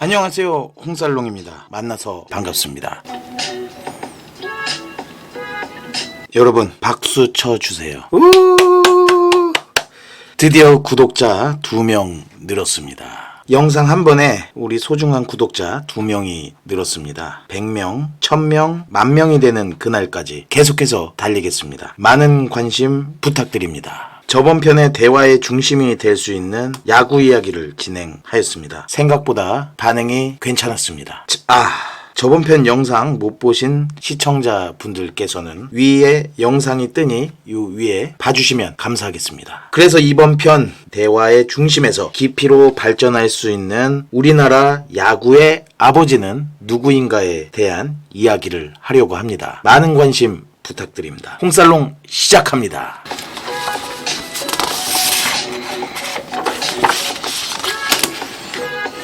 안녕하세요, 홍살롱입니다. 만나서 반갑습니다. 여러분 박수 쳐주세요. 드디어 구독자 2명 늘었습니다. 영상 한 번에 우리 소중한 구독자 2명이 늘었습니다. 100명, 1000명, 10,000명이 되는 그날까지 계속해서 달리겠습니다. 많은 관심 부탁드립니다. 저번 편의 대화의 중심이 될 수 있는 야구 이야기를 진행하였습니다. 생각보다 반응이 괜찮았습니다. 저번 편 영상 못 보신 시청자분들께서는 위에 영상이 뜨니 이 위에 봐주시면 감사하겠습니다. 그래서 이번 편 대화의 중심에서 깊이로 발전할 수 있는 우리나라 야구의 아버지는 누구인가에 대한 이야기를 하려고 합니다. 많은 관심 부탁드립니다. 홍살롱 시작합니다.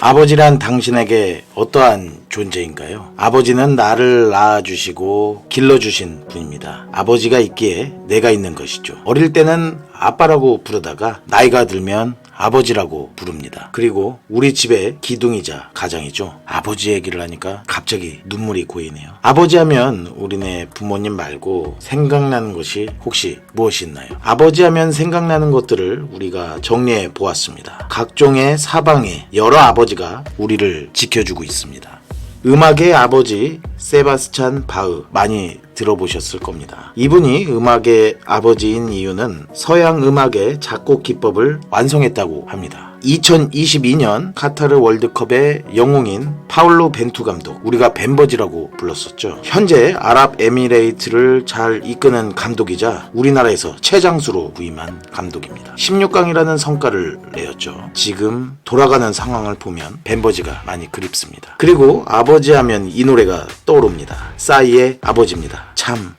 아버지란 당신에게 어떠한 존재인가요? 아버지는 나를 낳아주시고 길러주신 분입니다. 아버지가 있기에 내가 있는 것이죠. 어릴 때는 아빠라고 부르다가 나이가 들면 아버지라고 부릅니다. 그리고 우리 집의 기둥이자 가장이죠. 아버지 얘기를 하니까 갑자기 눈물이 고이네요. 아버지 하면 우리네 부모님 말고 생각나는 것이 혹시 무엇이 있나요? 아버지 하면 생각나는 것들을 우리가 정리해 보았습니다. 각종의 사방에 여러 아버지가 우리를 지켜주고 있습니다. 음악의 아버지 세바스찬 바흐 많이 들어보셨을 겁니다. 이분이 음악의 아버지인 이유는 서양 음악의 작곡 기법을 완성했다고 합니다. 2022년 카타르 월드컵의 영웅인 파울로 벤투 감독, 우리가 벤버지라고 불렀었죠. 현재 아랍에미레이트를 잘 이끄는 감독이자 우리나라에서 최장수로 부임한 감독입니다. 16강이라는 성과를 내었죠. 지금 돌아가는 상황을 보면 벤버지가 많이 그립습니다. 그리고 아버지 하면 이 노래가 떠오릅니다. 싸이의 아버지입니다. 참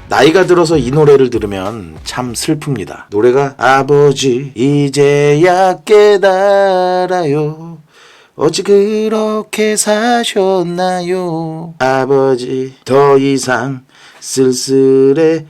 나이가 들어서 이 노래를 들으면 참 슬픕니다. 노래가 아버지 이제야 깨달아요. 어찌 그렇게 사셨나요? 아버지 더 이상 쓸쓸해하지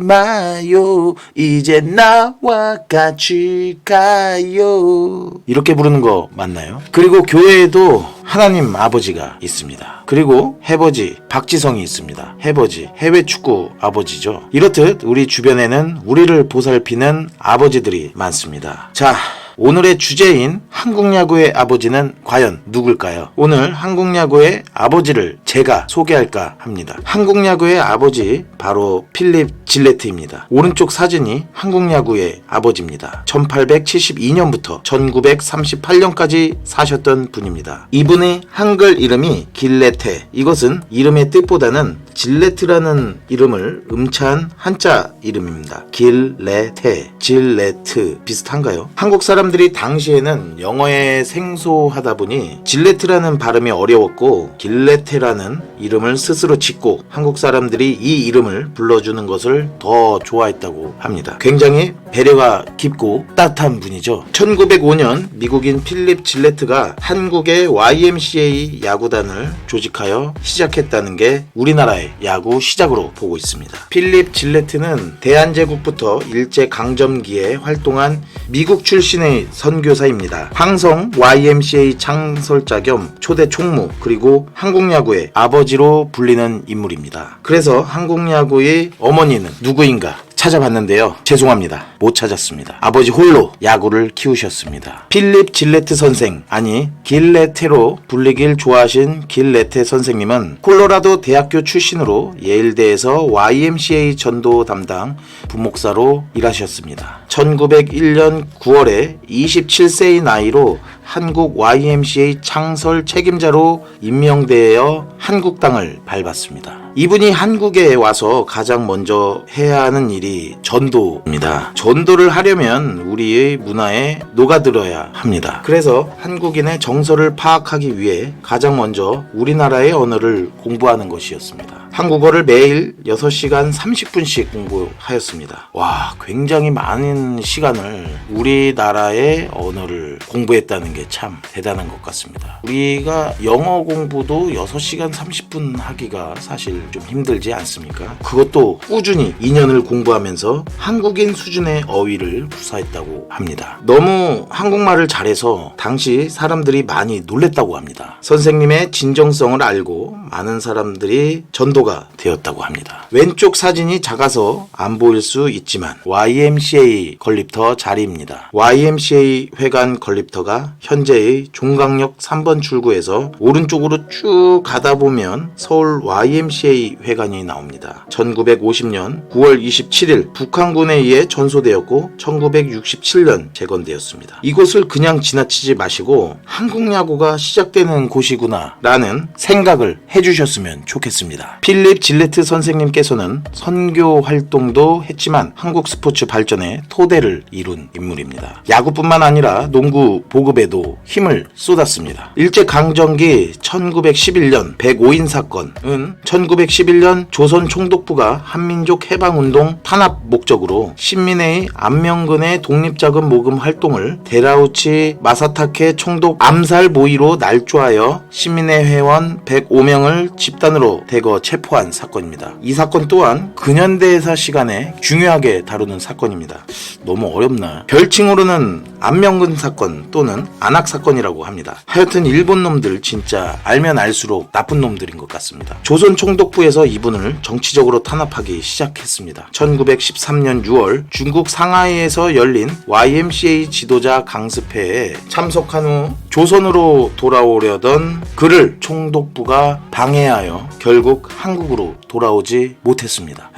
마요. 이제 나와 같이 가요. 이렇게 부르는 거 맞나요? 그리고 교회에도 하나님 아버지가 있습니다. 그리고 해버지 박지성이 있습니다. 해버지 해외축구 아버지죠. 이렇듯 우리 주변에는 우리를 보살피는 아버지들이 많습니다. 자, 오늘의 주제인 한국 야구의 아버지는 과연 누굴까요? 오늘 한국 야구의 아버지를 제가 소개할까 합니다. 한국 야구의 아버지 바로 필립 질레트입니다. 오른쪽 사진이 한국 야구의 아버지입니다. 1872년부터 1938년까지 사셨던 분입니다. 이분의 한글 이름이 길레테. 이것은 이름의 뜻보다는 질레트라는 이름을 음차한 한자 이름입니다. 길레테, 질레트 비슷한가요? 한국 사람들이 당시에는 영어에 생소하다 보니 질레트라는 발음이 어려웠고 길레테라는 이름을 스스로 짓고 한국 사람들이 이 이름을 불러주는 것을 더 좋아했다고 합니다. 굉장히 배려가 깊고 따뜻한 분이죠. 1905년 미국인 필립 질레트가 한국의 YMCA 야구단을 조직하여 시작했다는 게 우리나라의 야구 시작으로 보고 있습니다. 필립 질레트는 대한제국부터 일제강점기에 활동한 미국 출신의 선교사입니다. 황성 YMCA 창설자 겸 초대 총무, 그리고 한국 야구의 아버지로 불리는 인물입니다. 그래서 한국 야구의 어머니는 누구인가 찾아봤는데요. 죄송합니다. 못 찾았습니다. 아버지 홀로 야구를 키우셨습니다. 필립 질레트 선생, 아니 길레테로 불리길 좋아하신 길레테 선생님은 콜로라도 대학교 출신으로 예일대에서 YMCA 전도 담당 부목사로 일하셨습니다. 1901년 9월에 27세의 나이로 한국 YMCA 창설 책임자로 임명되어 한국땅을 밟았습니다. 이분이 한국에 와서 가장 먼저 해야 하는 일이 전도입니다. 전도를 하려면 우리의 문화에 녹아들어야 합니다. 그래서 한국인의 정서를 파악하기 위해 가장 먼저 우리나라의 언어를 공부하는 것이었습니다. 한국어를 매일 6시간 30분씩 공부하였습니다. 와, 굉장히 많은 시간을 우리나라의 언어를 공부했다는 게 참 대단한 것 같습니다. 우리가 영어 공부도 6시간 30분 하기가 사실 좀 힘들지 않습니까? 그것도 꾸준히 2년을 공부하면서 한국인 수준의 어휘를 구사했다고 합니다. 너무 한국말을 잘해서 당시 사람들이 많이 놀랬다고 합니다. 선생님의 진정성을 알고 많은 사람들이 전도가 되었다고 합니다. 왼쪽 사진이 작아서 안 보일 수 있지만 YMCA 건립터 자리입니다. YMCA 회관 건립터가 현재의 종강역 3번 출구에서 오른쪽으로 쭉 가다 보면 서울 YMCA 회관이 나옵니다. 1950년 9월 27일 북한군에 의해 전소되었고 1967년 재건되었습니다. 이곳을 그냥 지나치지 마시고 한국 야구가 시작되는 곳이구나 라는 생각을 해주셨으면 좋겠습니다. 필립 질레트 선생님께서는 선교 활동도 했지만 한국 스포츠 발전에 토대를 이룬 인물입니다. 야구뿐만 아니라 농구 보급에도 힘을 쏟았습니다. 일제강점기 1911년 105인 사건은 1911년 조선 총독부가 한민족 해방운동 탄압 목적으로 신민회의 안명근의 독립자금 모금 활동을 데라우치 마사타케 총독 암살 모의로 날조하여 신민회 회원 105명을 집단으로 대거 체포한 사건입니다. 이 사건 또한 근현대사 시간에 중요하게 다루는 사건입니다. 너무 어렵나? 별칭으로는 안명근 사건 또는 안악 사건이라고 합니다. 하여튼 일본 놈들 진짜 알면 알수록 나쁜 놈들인 것 같습니다. 조선 총독부에서 이분을 정치적으로 탄압하기 시작했습니다. 1913년 6월 중국 상하이에서 열린 YMCA 지도자 강습회에 참석한 후 조선으로 돌아오려던 그를 총독부가 방해하여 결국 한국으로 돌아오지 못했습니다.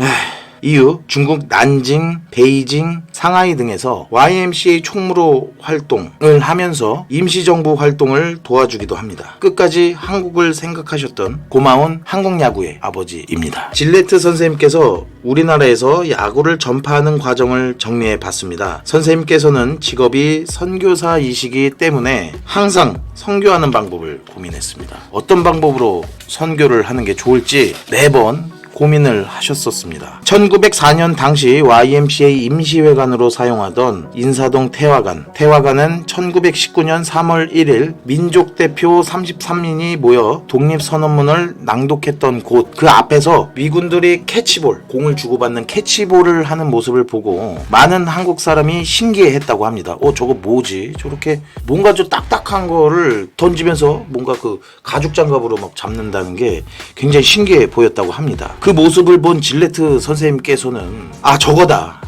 이후 중국 난징, 베이징, 상하이 등에서 YMCA 총무로 활동을 하면서 임시정부 활동을 도와주기도 합니다. 끝까지 한국을 생각하셨던 고마운 한국 야구의 아버지입니다. 질레트 선생님께서 우리나라에서 야구를 전파하는 과정을 정리해 봤습니다. 선생님께서는 직업이 선교사이시기 때문에 항상 선교하는 방법을 고민했습니다. 어떤 방법으로 선교를 하는 게 좋을지 매번 고민을 하셨었습니다. 1904년 당시 YMCA 임시회관으로 사용하던 인사동 태화관은 1919년 3월 1일 민족대표 33인이 모여 독립선언문을 낭독했던 곳, 그 앞에서 미군들이 캐치볼, 공을 주고받는 캐치볼을 하는 모습을 보고 많은 한국 사람이 신기해했다고 합니다. 저거 뭐지? 저렇게 뭔가 좀 딱딱한 거를 던지면서 뭔가 그 가죽장갑으로 막 잡는다는 게 굉장히 신기해 보였다고 합니다. 그 모습을 본 질레트 선생님께서는 저거다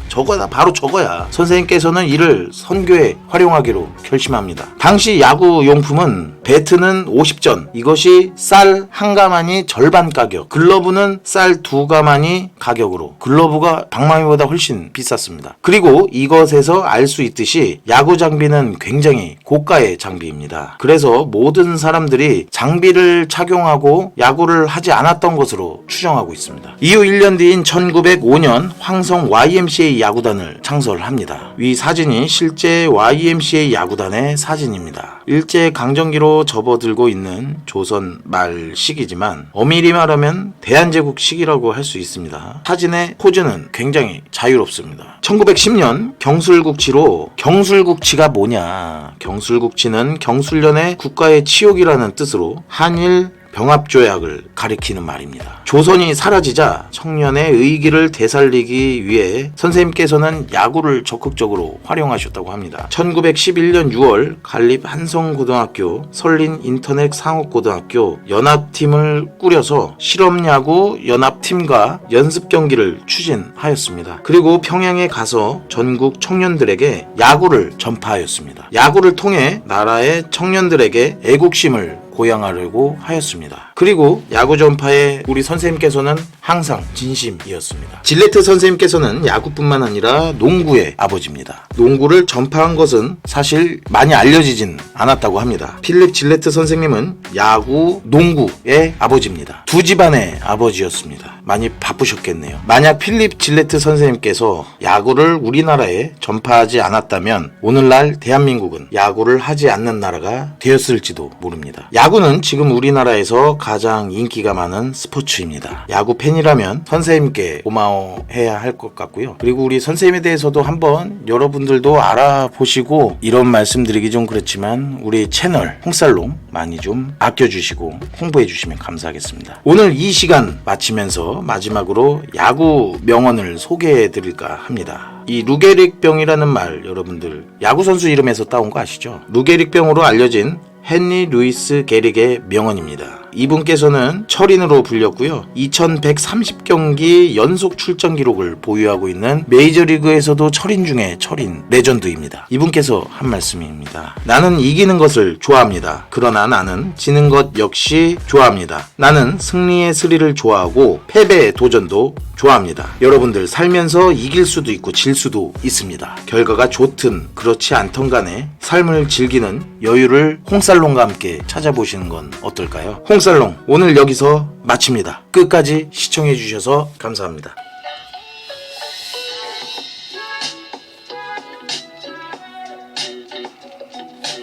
바로 저거야. 선생님께서는 이를 선교에 활용하기로 결심합니다. 당시 야구 용품은 배트는 50전, 이것이 쌀 한 가마니 절반 가격, 글러브는 쌀 2가마니 가격으로, 글러브가 방망이보다 훨씬 비쌌습니다. 그리고 이것에서 알 수 있듯이 야구 장비는 굉장히 고가의 장비입니다. 그래서 모든 사람들이 장비를 착용하고 야구를 하지 않았던 것으로 추정하고 있습니다. 이후 1년 뒤인 1905년 황성 YMCA 야구단을 창설합니다. 위 사진이 실제 YMCA 야구단의 사진입니다. 일제강점기로 접어들고 있는 조선 말 시기지만 엄밀히 말하면 대한제국 시기라고 할 수 있습니다. 사진의 포즈는 굉장히 자유롭습니다. 1910년 경술국치로, 경술국치가 뭐냐? 경술국치는 경술련의 국가의 치욕이라는 뜻으로 한일 병합조약을 가리키는 말입니다. 조선이 사라지자 청년의 의기를 되살리기 위해 선생님께서는 야구를 적극적으로 활용하셨다고 합니다. 1911년 6월 간립 한성고등학교, 설린 인터넷 상업고등학교 연합팀을 꾸려서 실업야구 연합팀과 연습 경기를 추진하였습니다. 그리고 평양에 가서 전국 청년들에게 야구를 전파하였습니다. 야구를 통해 나라의 청년들에게 애국심을 고양하려고 하였습니다. 그리고 야구 전파에 우리 선생님께서는 항상 진심이었습니다. 질레트 선생님께서는 야구뿐만 아니라 농구의 아버지입니다. 농구를 전파한 것은 사실 많이 알려지진 않았다고 합니다. 필립 질레트 선생님은 야구, 농구의 아버지입니다. 두 집안의 아버지였습니다. 많이 바쁘셨겠네요. 만약 필립 질레트 선생님께서 야구를 우리나라에 전파하지 않았다면 오늘날 대한민국은 야구를 하지 않는 나라가 되었을지도 모릅니다. 야구는 지금 우리나라에서 가장 인기가 많은 스포츠입니다. 야구 팬이라면 선생님께 고마워해야 할 것 같고요. 그리고 우리 선생님에 대해서도 한번 여러분들도 알아보시고, 이런 말씀드리기 좀 그렇지만 우리 채널 홍살롱 많이 좀 아껴주시고 홍보해 주시면 감사하겠습니다. 오늘 이 시간 마치면서 마지막으로 야구 명언을 소개해 드릴까 합니다. 이 루게릭병이라는 말, 여러분들 야구선수 이름에서 따온 거 아시죠? 루게릭병으로 알려진 헨리 루이스 게릭의 명언입니다. 이분께서는 철인으로 불렸고요. 2130경기 연속 출전 기록을 보유하고 있는 메이저리그에서도 철인 중에 철인 레전드입니다. 이분께서 한 말씀입니다. 나는 이기는 것을 좋아합니다. 그러나 나는 지는 것 역시 좋아합니다. 나는 승리의 스릴을 좋아하고 패배의 도전도 좋아합니다. 여러분들 살면서 이길 수도 있고 질 수도 있습니다. 결과가 좋든 그렇지 않던 간에 삶을 즐기는 여유를 홍살롱과 함께 찾아보시는 건 어떨까요? 홍살롱 오늘 여기서 마칩니다. 끝까지 시청해 주셔서 감사합니다.